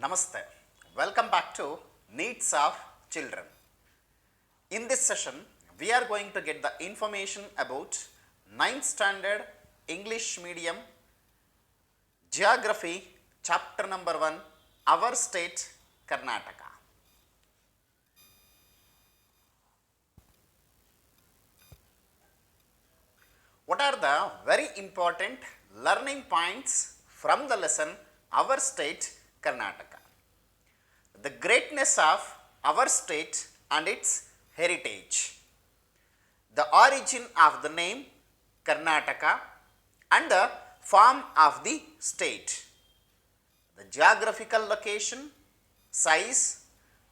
Namaste. Welcome back to Needs of Children. In this session, we are going to get the information about 9th standard English medium geography chapter number 1, our state Karnataka. What are the very important learning points from the lesson our state Karnataka? The greatness of our state and its heritage, the origin of the name Karnataka and the form of the state, the geographical location, size,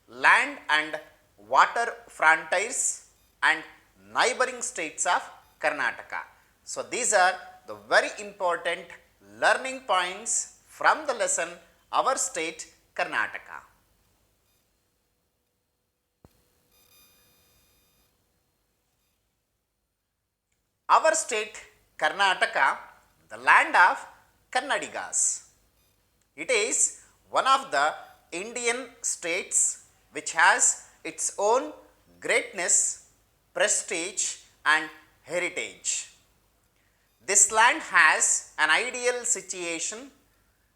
land and water frontiers and neighboring states of Karnataka. So, these are the very important learning points from the lesson our state Karnataka. Our state Karnataka, the land of Kannadigas. It is one of the Indian states which has its own greatness, prestige and heritage. This land has an ideal situation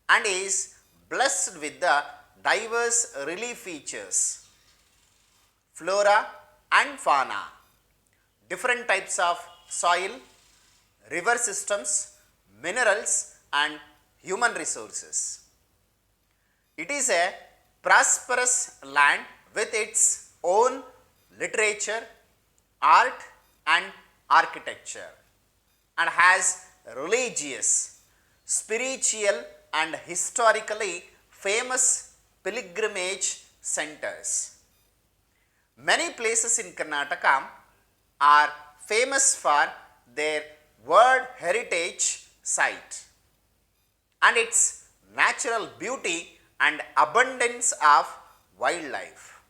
and is blessed with the diverse relief features, flora and fauna, different types of soil, river systems, minerals and human resources. It is a prosperous land with its own literature, art and architecture and has religious, spiritual and historically famous pilgrimage centers. Many places in Karnataka are famous for their World Heritage Site and its natural beauty and abundance of wildlife.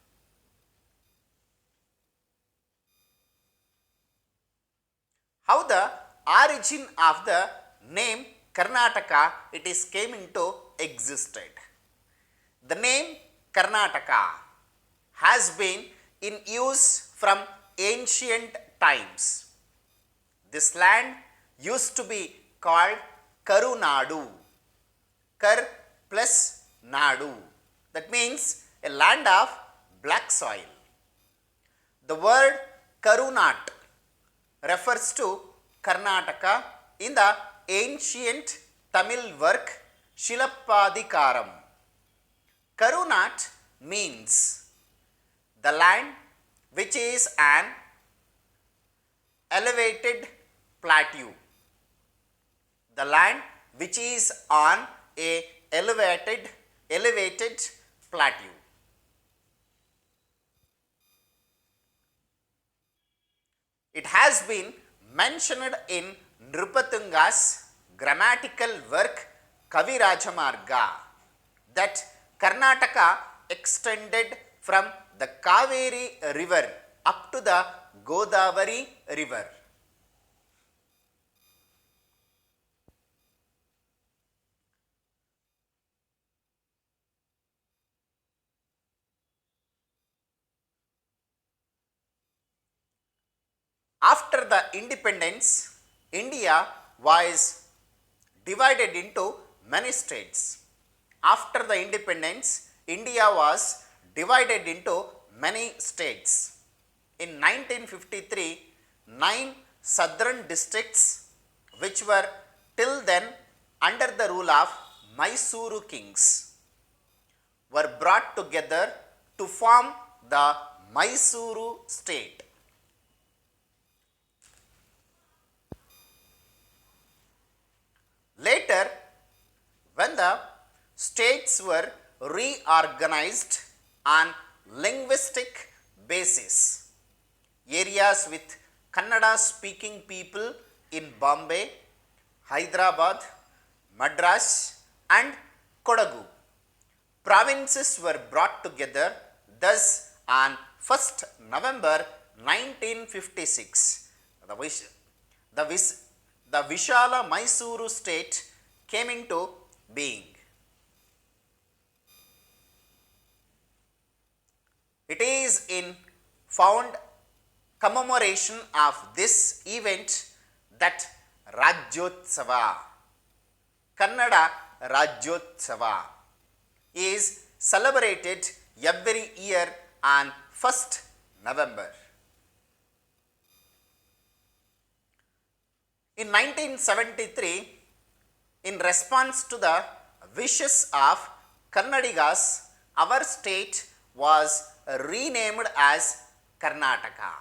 How the origin of the name Karnataka it is came into existed. The name Karnataka has been in use from ancient times. This land used to be called Karunadu. Kar plus Nadu. That means a land of black soil. The word Karunat refers to Karnataka in the ancient Tamil work Shilappadikaram. Karunat means the land which is an elevated plateau. The land which is on a elevated plateau. It has been mentioned in Nrupatunga's grammatical work Kavirajamarga that Karnataka extended from the Kaveri river up to the Godavari river. After the independence, India was divided into many states. After the independence, India was divided into many states. In 1953, 9 southern districts which were till then under the rule of Mysuru kings were brought together to form the Mysuru state. Later, when the states were reorganized on linguistic basis, areas with Kannada speaking people in Bombay, Hyderabad, Madras and Kodagu provinces were brought together. Thus, on 1st November 1956, the Vishala Mysuru state came into being. It is in found commemoration of this event that Rajyotsava, Kannada Rajyotsava, is celebrated every year on 1st November. In 1973, in response to the wishes of Kannadigas, our state was renamed as Karnataka.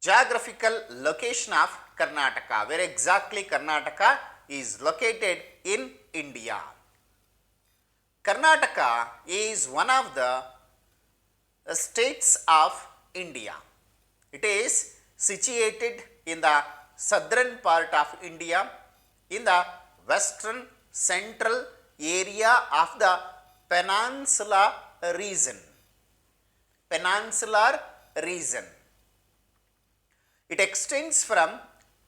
Geographical location of Karnataka, where exactly Karnataka is located in India. Karnataka is one of the states of India. It is situated in the southern part of India, in the western central area of the Peninsula region. Peninsular region. It extends from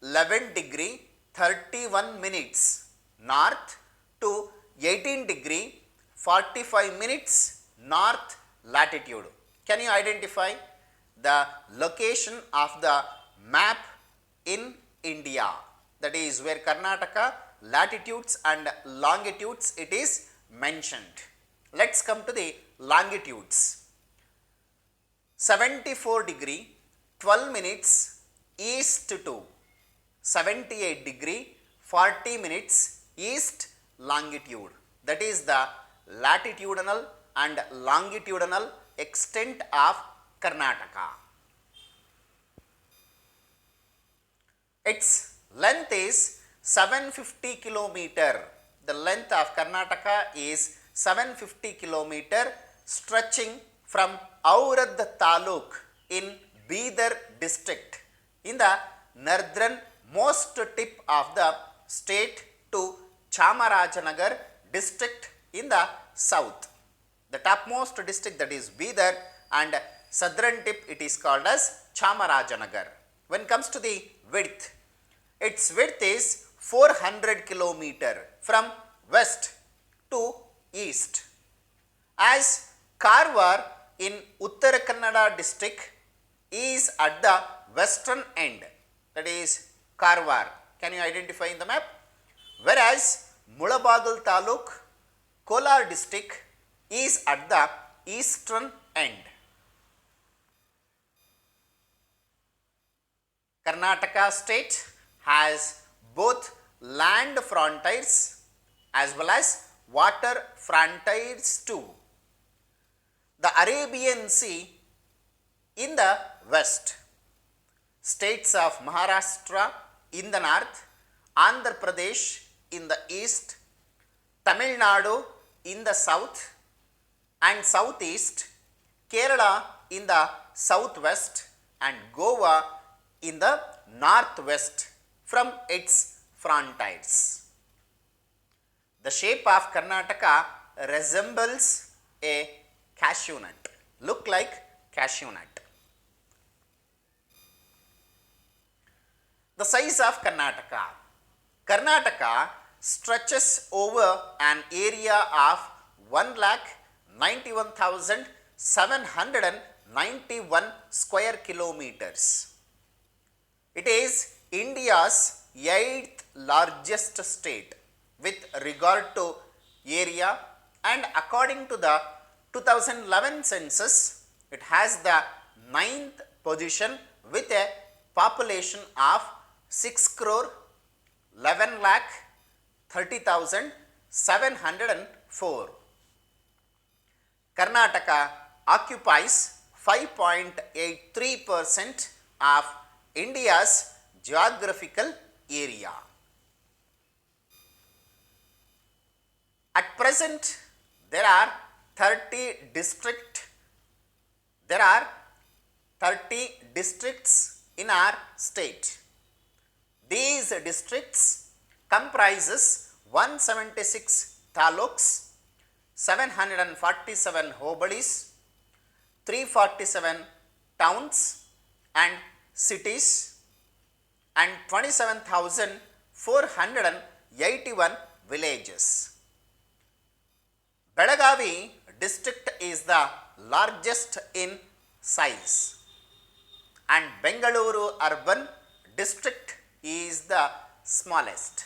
11 degree 31 minutes north to 18 degree 45 minutes north latitude. Can you identify the location of the map in India? That is where Karnataka latitudes and longitudes it is mentioned. Let's come to the longitudes. 74 degree 12 minutes east to 78 degree 40 minutes east longitude. That is the latitudinal and longitudinal extent of Karnataka. Its length is 750 kilometer. The length of Karnataka is 750 kilometer, stretching from Aurad Taluk in Bidar district in the northernmost tip of the state to Chamarajanagar district in the south. The topmost district, that is Bidar, and southern tip it is called as Chamarajanagar. When it comes to the width, its width is 400 kilometer from west to east. As Karwar in Uttara Kannada district is at the western end, that is Karwar. Can you identify in the map? Whereas Mulabagal Taluk, Kolar district is at the eastern end. Karnataka state has both land frontiers as well as water frontiers too. The Arabian Sea in the west, states of Maharashtra in the north, Andhra Pradesh in the east, Tamil Nadu in the south and southeast, Kerala in the southwest and Goa in the northwest from its frontiers. The shape of Karnataka resembles a cashew nut, look like cashew nut. The size of Karnataka. Karnataka stretches over an area of 1,91,791 square kilometers. It is India's 8th largest state with regard to area, and according to the 2011 census, it has the 9th position with a population of 6 crore 11 lakh 30,704. Karnataka occupies 5.83% of India's geographical area. At present, there are 30 districts in our state. These districts comprises 176 taluks, 747 hobalis, 347 towns and cities, and 27,481 villages. Belagavi district is the largest in size and Bengaluru urban district is the smallest.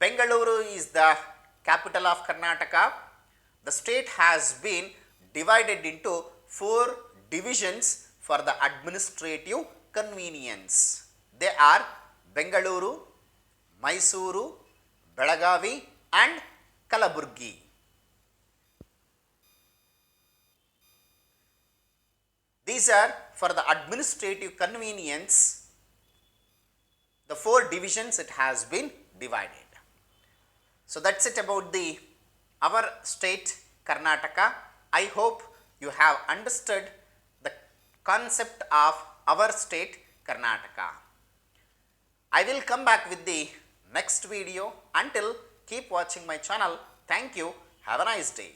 Bengaluru is the capital of Karnataka. The state has been divided into 4 divisions for the administrative convenience. They are Bengaluru, Mysuru, Belagavi and Kalaburgi. These are for the administrative convenience, the 4 divisions it has been divided. So that's it about our state Karnataka. I hope you have understood the concept of our state Karnataka. I will come back with the next video. Until, keep watching my channel. Thank you. Have a nice day.